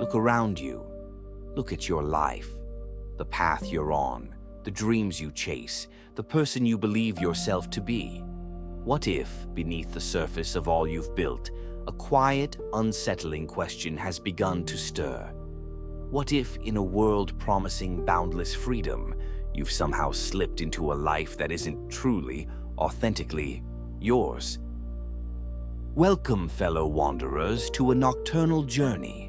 Look around you. Look at your life, the path you're on, the dreams you chase, the person you believe yourself to be. What if, beneath the surface of all you've built, a quiet, unsettling question has begun to stir? What if, in a world promising boundless freedom, you've somehow slipped into a life that isn't truly, authentically yours? Welcome, fellow wanderers, to a nocturnal journey.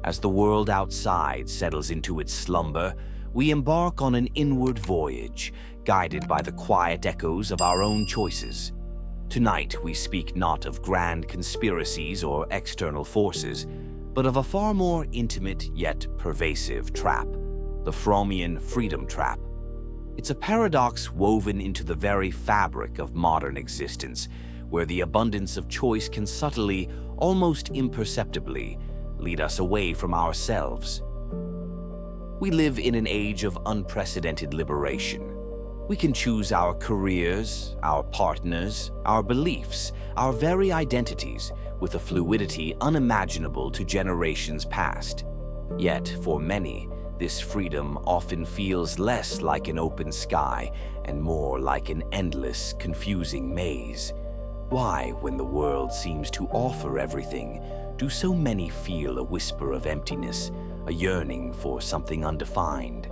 As the world outside settles into its slumber, we embark on an inward voyage, guided by the quiet echoes of our own choices. Tonight, we speak not of grand conspiracies or external forces, but of a far more intimate yet pervasive trap, the Frommian freedom trap. It's a paradox woven into the very fabric of modern existence, where the abundance of choice can subtly, almost imperceptibly, lead us away from ourselves. We live in an age of unprecedented liberation. We can choose our careers, our partners, our beliefs, our very identities, with a fluidity unimaginable to generations past. Yet, for many, this freedom often feels less like an open sky and more like an endless, confusing maze. Why, when the world seems to offer everything, do so many feel a whisper of emptiness, a yearning for something undefined?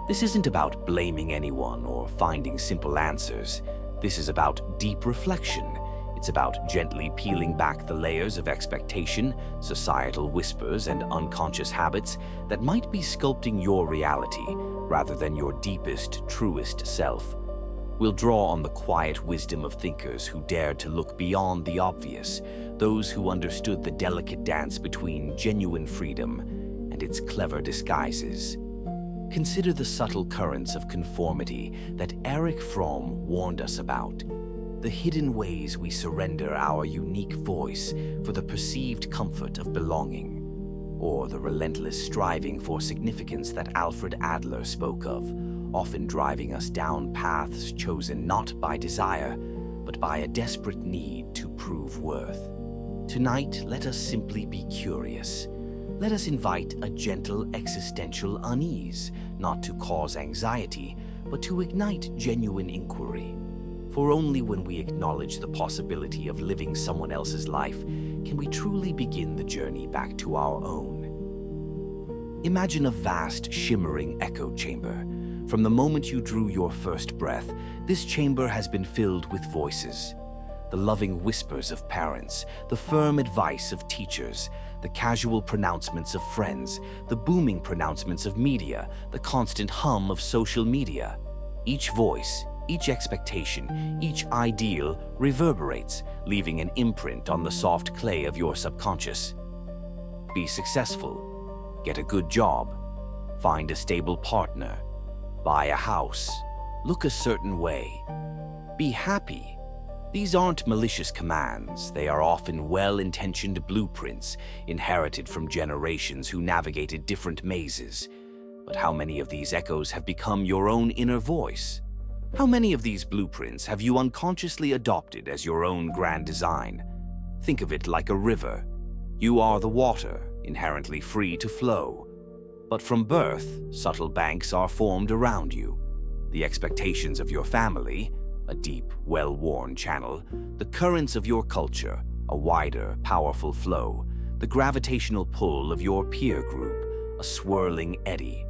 This isn't about blaming anyone or finding simple answers. This is about deep reflection. It's about gently peeling back the layers of expectation, societal whispers, and unconscious habits that might be sculpting your reality rather than your deepest, truest self. We'll draw on the quiet wisdom of thinkers who dared to look beyond the obvious, those who understood the delicate dance between genuine freedom and its clever disguises. Consider the subtle currents of conformity that Erich Fromm warned us about, the hidden ways we surrender our unique voice for the perceived comfort of belonging, or the relentless striving for significance that Alfred Adler spoke of, often driving us down paths chosen not by desire, but by a desperate need to prove worth. Tonight, let us simply be curious. Let us invite a gentle existential unease, not to cause anxiety, but to ignite genuine inquiry. For only when we acknowledge the possibility of living someone else's life can we truly begin the journey back to our own. Imagine a vast, shimmering echo chamber. From the moment you drew your first breath, this chamber has been filled with voices. The loving whispers of parents, the firm advice of teachers, the casual pronouncements of friends, the booming pronouncements of media, the constant hum of social media. Each voice, each expectation, each ideal reverberates, leaving an imprint on the soft clay of your subconscious. Be successful, get a good job, find a stable partner, buy a house, look a certain way, be happy. These aren't malicious commands. They are often well-intentioned blueprints inherited from generations who navigated different mazes. But how many of these echoes have become your own inner voice? How many of these blueprints have you unconsciously adopted as your own grand design? Think of it like a river. You are the water, inherently free to flow. But from birth, subtle banks are formed around you. The expectations of your family, a deep, well-worn channel, the currents of your culture, a wider, powerful flow, the gravitational pull of your peer group, a swirling eddy.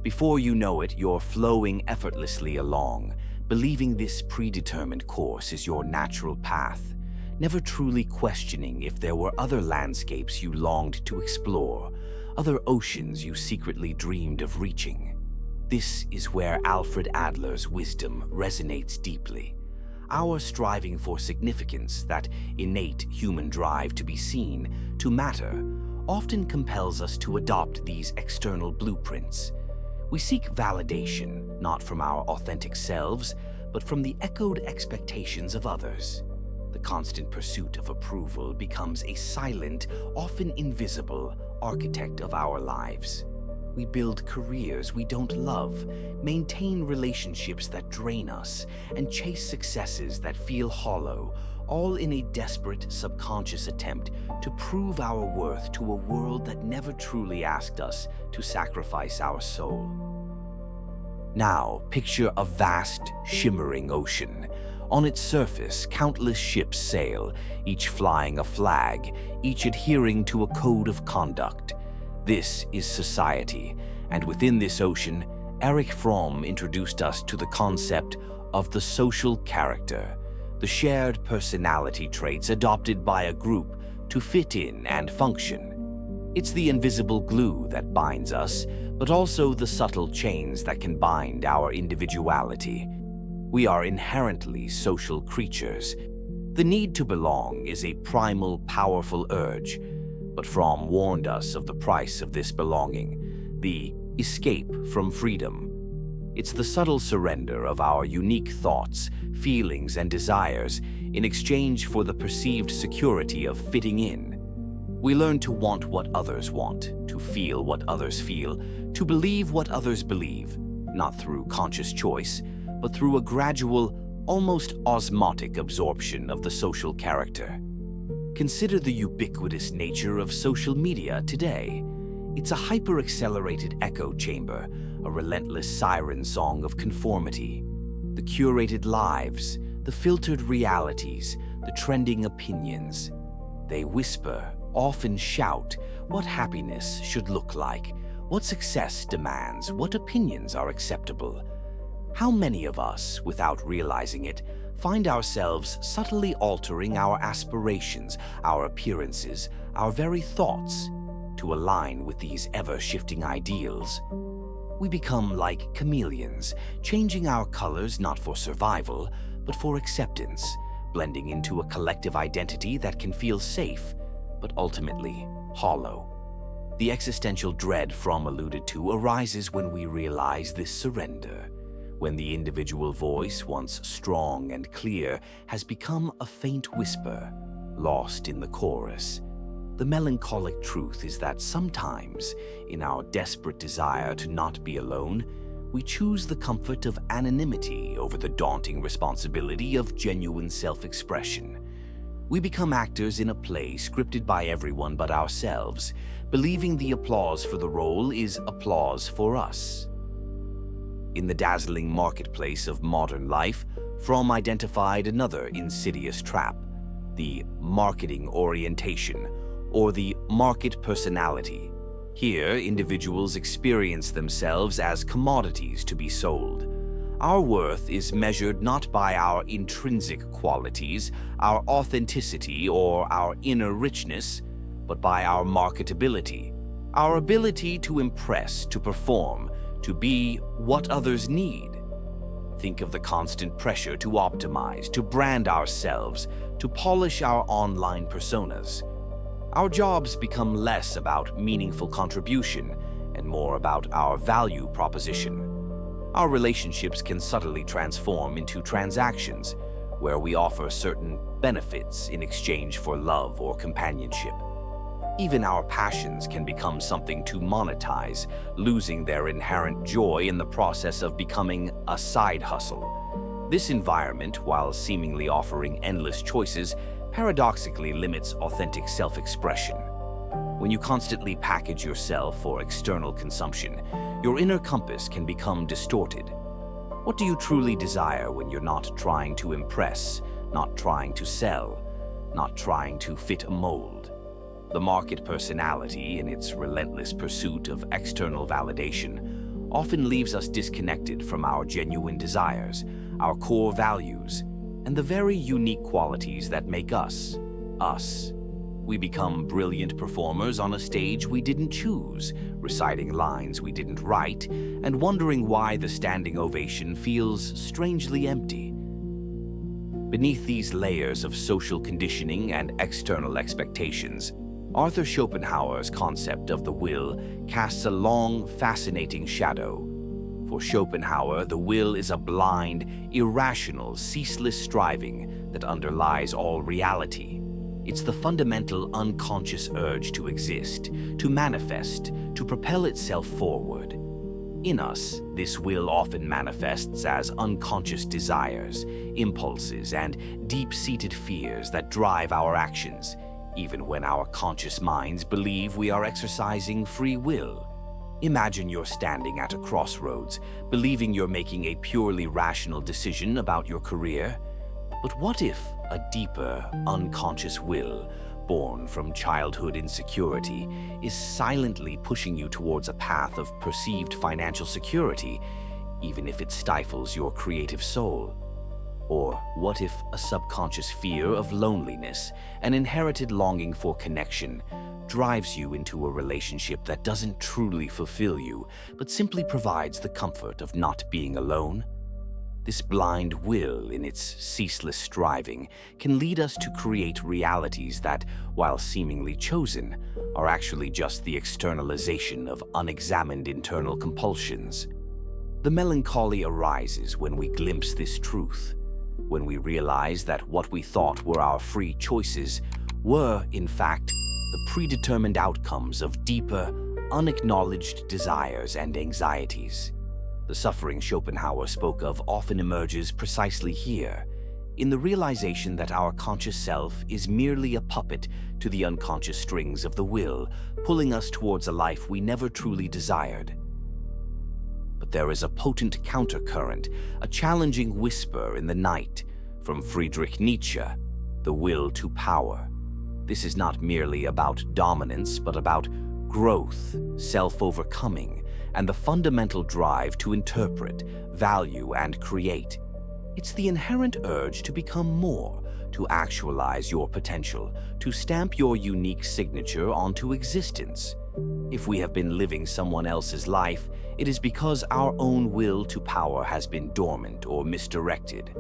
Before you know it, you're flowing effortlessly along, believing this predetermined course is your natural path, never truly questioning if there were other landscapes you longed to explore, other oceans you secretly dreamed of reaching. This is where Alfred Adler's wisdom resonates deeply. Our striving for significance, that innate human drive to be seen, to matter, often compels us to adopt these external blueprints. We seek validation, not from our authentic selves, but from the echoed expectations of others. The constant pursuit of approval becomes a silent, often invisible, architect of our lives. We build careers we don't love, maintain relationships that drain us, and chase successes that feel hollow, all in a desperate, subconscious attempt to prove our worth to a world that never truly asked us to sacrifice our soul. Now, picture a vast, shimmering ocean. On its surface, countless ships sail, each flying a flag, each adhering to a code of conduct. This is society, and within this ocean, Erich Fromm introduced us to the concept of the social character, the shared personality traits adopted by a group to fit in and function. It's the invisible glue that binds us, but also the subtle chains that can bind our individuality. We are inherently social creatures. The need to belong is a primal, powerful urge, but Fromm warned us of the price of this belonging, the escape from freedom. It's the subtle surrender of our unique thoughts, feelings, and desires in exchange for the perceived security of fitting in. We learn to want what others want, to feel what others feel, to believe what others believe, not through conscious choice, but through a gradual, almost osmotic absorption of the social character. Consider the ubiquitous nature of social media today. It's a hyper-accelerated echo chamber, a relentless siren song of conformity. The curated lives, the filtered realities, the trending opinions. They whisper, often shout, what happiness should look like, what success demands, what opinions are acceptable. How many of us, without realizing it, find ourselves subtly altering our aspirations, our appearances, our very thoughts, to align with these ever-shifting ideals? We become like chameleons, changing our colors not for survival, but for acceptance, blending into a collective identity that can feel safe, but ultimately hollow. The existential dread Fromm alluded to arises when we realize this surrender, when the individual voice, once strong and clear, has become a faint whisper, lost in the chorus. The melancholic truth is that sometimes, in our desperate desire to not be alone, we choose the comfort of anonymity over the daunting responsibility of genuine self-expression. We become actors in a play scripted by everyone but ourselves, believing the applause for the role is applause for us. In the dazzling marketplace of modern life, Fromm identified another insidious trap, the marketing orientation, or the market personality. Here, individuals experience themselves as commodities to be sold. Our worth is measured not by our intrinsic qualities, our authenticity, or our inner richness, but by our marketability, our ability to impress, to perform, to be what others need. Think of the constant pressure to optimize, to brand ourselves, to polish our online personas. Our jobs become less about meaningful contribution and more about our value proposition. Our relationships can subtly transform into transactions where we offer certain benefits in exchange for love or companionship. Even our passions can become something to monetize, losing their inherent joy in the process of becoming a side hustle. This environment, while seemingly offering endless choices, paradoxically limits authentic self-expression. When you constantly package yourself for external consumption, your inner compass can become distorted. What do you truly desire when you're not trying to impress, not trying to sell, not trying to fit a mold? The market personality, in its relentless pursuit of external validation, often leaves us disconnected from our genuine desires, our core values, and the very unique qualities that make us, us. We become brilliant performers on a stage we didn't choose, reciting lines we didn't write, and wondering why the standing ovation feels strangely empty. Beneath these layers of social conditioning and external expectations, Arthur Schopenhauer's concept of the will casts a long, fascinating shadow. For Schopenhauer, the will is a blind, irrational, ceaseless striving that underlies all reality. It's the fundamental unconscious urge to exist, to manifest, to propel itself forward. In us, this will often manifests as unconscious desires, impulses, and deep-seated fears that drive our actions, even when our conscious minds believe we are exercising free will. Imagine you're standing at a crossroads, believing you're making a purely rational decision about your career. But what if a deeper, unconscious will, born from childhood insecurity, is silently pushing you towards a path of perceived financial security, even if it stifles your creative soul? Or what if a subconscious fear of loneliness, an inherited longing for connection, drives you into a relationship that doesn't truly fulfill you, but simply provides the comfort of not being alone? This blind will, in its ceaseless striving, can lead us to create realities that, while seemingly chosen, are actually just the externalization of unexamined internal compulsions. The melancholy arises when we glimpse this truth, when we realize that what we thought were our free choices were, in fact, the predetermined outcomes of deeper, unacknowledged desires and anxieties. The suffering Schopenhauer spoke of often emerges precisely here, in the realization that our conscious self is merely a puppet to the unconscious strings of the will, pulling us towards a life we never truly desired. But there is a potent countercurrent, a challenging whisper in the night, from Friedrich Nietzsche, the will to power. This is not merely about dominance, but about growth, self-overcoming, and the fundamental drive to interpret, value, and create. It's the inherent urge to become more, to actualize your potential, to stamp your unique signature onto existence. If we have been living someone else's life, it is because our own will to power has been dormant or misdirected.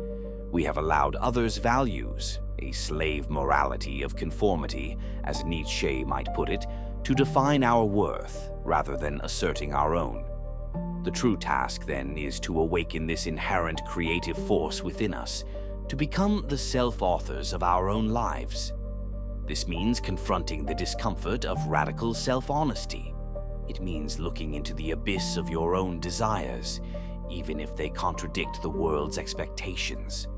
We have allowed others' values, a slave morality of conformity, as Nietzsche might put it, to define our worth rather than asserting our own. The true task, then, is to awaken this inherent creative force within us, to become the self-authors of our own lives. This means confronting the discomfort of radical self-honesty. It means looking into the abyss of your own desires, even if they contradict the world's expectations.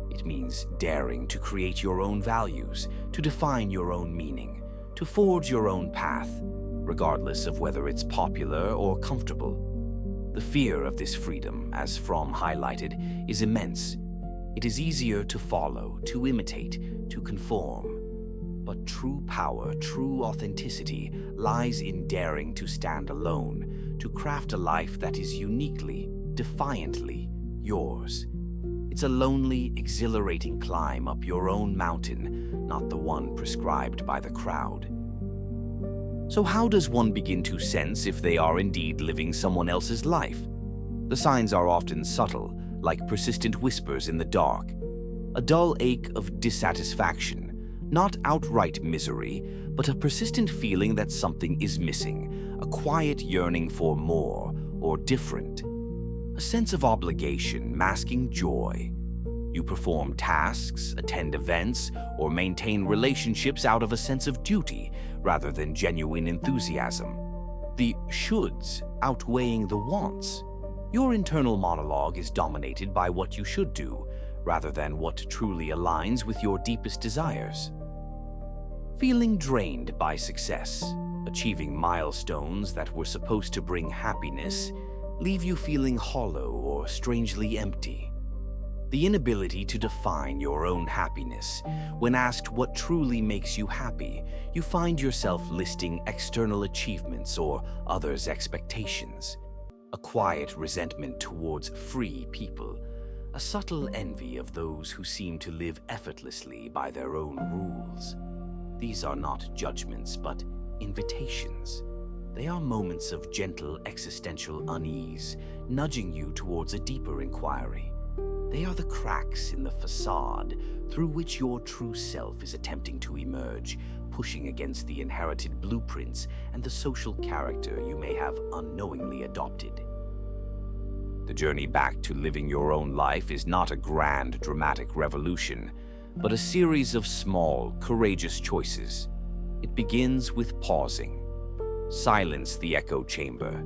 It means daring to create your own values, to define your own meaning, to forge your own path, regardless of whether it's popular or comfortable. The fear of this freedom, as Fromm highlighted, is immense. It is easier to follow, to imitate, to conform. But true power, true authenticity, lies in daring to stand alone, to craft a life that is uniquely, defiantly yours. It's a lonely, exhilarating climb up your own mountain, not the one prescribed by the crowd. So how does one begin to sense if they are indeed living someone else's life? The signs are often subtle, like persistent whispers in the dark. A dull ache of dissatisfaction, not outright misery, but a persistent feeling that something is missing, a quiet yearning for more or different. A sense of obligation masking joy. You perform tasks, attend events, or maintain relationships out of a sense of duty rather than genuine enthusiasm. The shoulds outweighing the wants. Your internal monologue is dominated by what you should do rather than what truly aligns with your deepest desires. Feeling drained by success, achieving milestones that were supposed to bring happiness, leave you feeling hollow or strangely empty. The inability to define your own happiness. When asked what truly makes you happy, you find yourself listing external achievements or others' expectations. A quiet resentment towards free people, a subtle envy of those who seem to live effortlessly by their own rules. These are not judgments, but invitations. They are moments of gentle existential unease, nudging you towards a deeper inquiry. They are the cracks in the facade through which your true self is attempting to emerge, pushing against the inherited blueprints and the social character you may have unknowingly adopted. The journey back to living your own life is not a grand, dramatic revolution, but a series of small, courageous choices. It begins with pausing. Silence the echo chamber.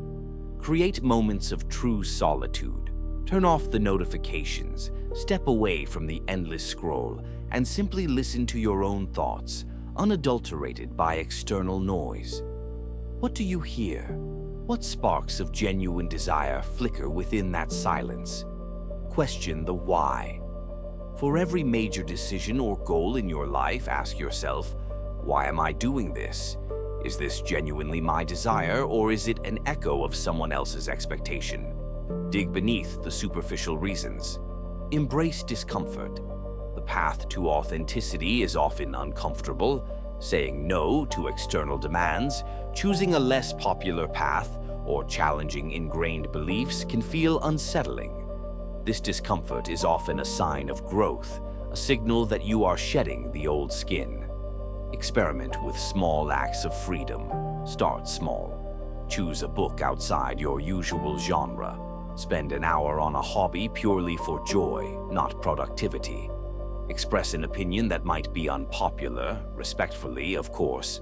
Create moments of true solitude. Turn off the notifications, step away from the endless scroll, and simply listen to your own thoughts, unadulterated by external noise. What do you hear? What sparks of genuine desire flicker within that silence? Question the why. For every major decision or goal in your life, ask yourself, why am I doing this? Is this genuinely my desire, or is it an echo of someone else's expectation? Dig beneath the superficial reasons. Embrace discomfort. The path to authenticity is often uncomfortable. Saying no to external demands, choosing a less popular path, or challenging ingrained beliefs can feel unsettling. This discomfort is often a sign of growth, a signal that you are shedding the old skin. Experiment with small acts of freedom. Start small. Choose a book outside your usual genre. Spend an hour on a hobby purely for joy, not productivity. Express an opinion that might be unpopular, respectfully, of course.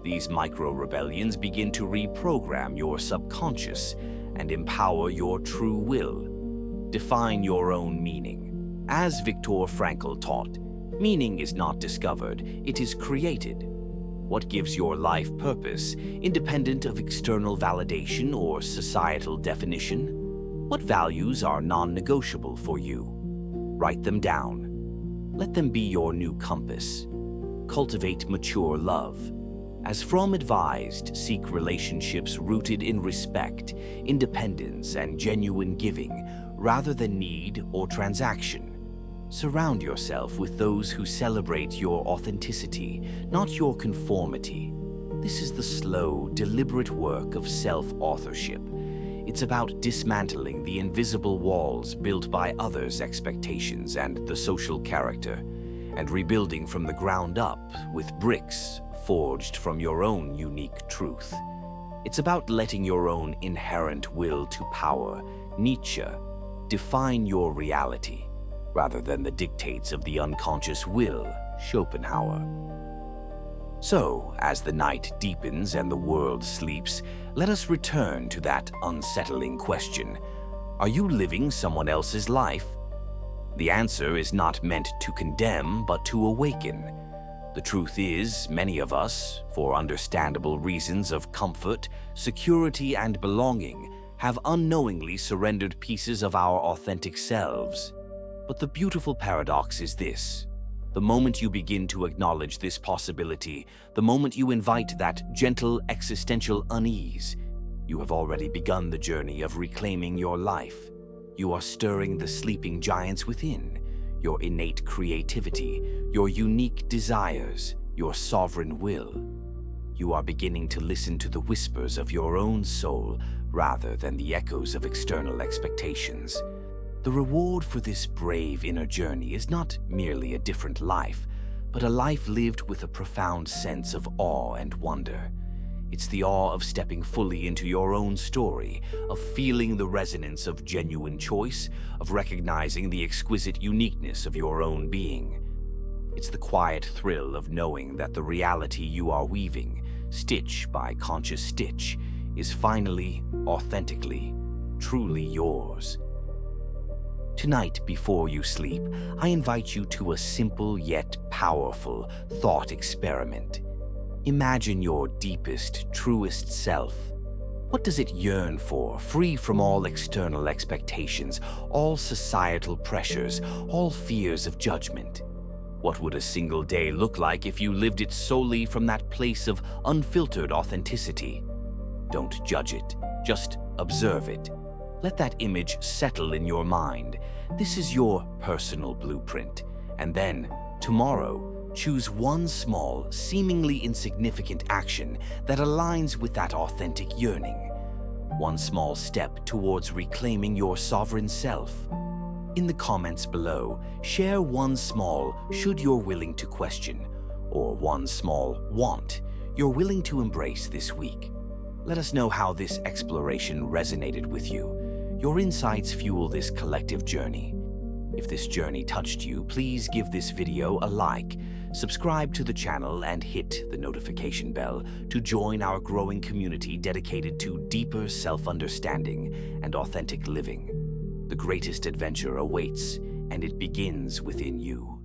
These micro-rebellions begin to reprogram your subconscious and empower your true will. Define your own meaning. As Viktor Frankl taught, meaning is not discovered, it is created. What gives your life purpose, independent of external validation or societal definition? What values are non-negotiable for you? Write them down. Let them be your new compass. Cultivate mature love. As Fromm advised, seek relationships rooted in respect, independence, and genuine giving, rather than need or transaction. Surround yourself with those who celebrate your authenticity, not your conformity. This is the slow, deliberate work of self-authorship. It's about dismantling the invisible walls built by others' expectations and the social character, and rebuilding from the ground up with bricks forged from your own unique truth. It's about letting your own inherent will to power, Nietzsche, define your reality, rather than the dictates of the unconscious will, Schopenhauer. So, as the night deepens and the world sleeps, let us return to that unsettling question. Are you living someone else's life? The answer is not meant to condemn, but to awaken. The truth is, many of us, for understandable reasons of comfort, security, and belonging, have unknowingly surrendered pieces of our authentic selves. But the beautiful paradox is this. The moment you begin to acknowledge this possibility, the moment you invite that gentle existential unease, you have already begun the journey of reclaiming your life. You are stirring the sleeping giants within, your innate creativity, your unique desires, your sovereign will. You are beginning to listen to the whispers of your own soul rather than the echoes of external expectations. The reward for this brave inner journey is not merely a different life, but a life lived with a profound sense of awe and wonder. It's the awe of stepping fully into your own story, of feeling the resonance of genuine choice, of recognizing the exquisite uniqueness of your own being. It's the quiet thrill of knowing that the reality you are weaving, stitch by conscious stitch, is finally, authentically, truly yours. Tonight, before you sleep, I invite you to a simple yet powerful thought experiment. Imagine your deepest, truest self. What does it yearn for, free from all external expectations, all societal pressures, all fears of judgment? What would a single day look like if you lived it solely from that place of unfiltered authenticity? Don't judge it, just observe it. Let that image settle in your mind. This is your personal blueprint. And then, tomorrow, choose one small, seemingly insignificant action that aligns with that authentic yearning. One small step towards reclaiming your sovereign self. In the comments below, share one small should you're willing to question, or one small want you're willing to embrace this week. Let us know how this exploration resonated with you. Your insights fuel this collective journey. If this journey touched you, please give this video a like, subscribe to the channel, and hit the notification bell to join our growing community dedicated to deeper self-understanding and authentic living. The greatest adventure awaits, and it begins within you.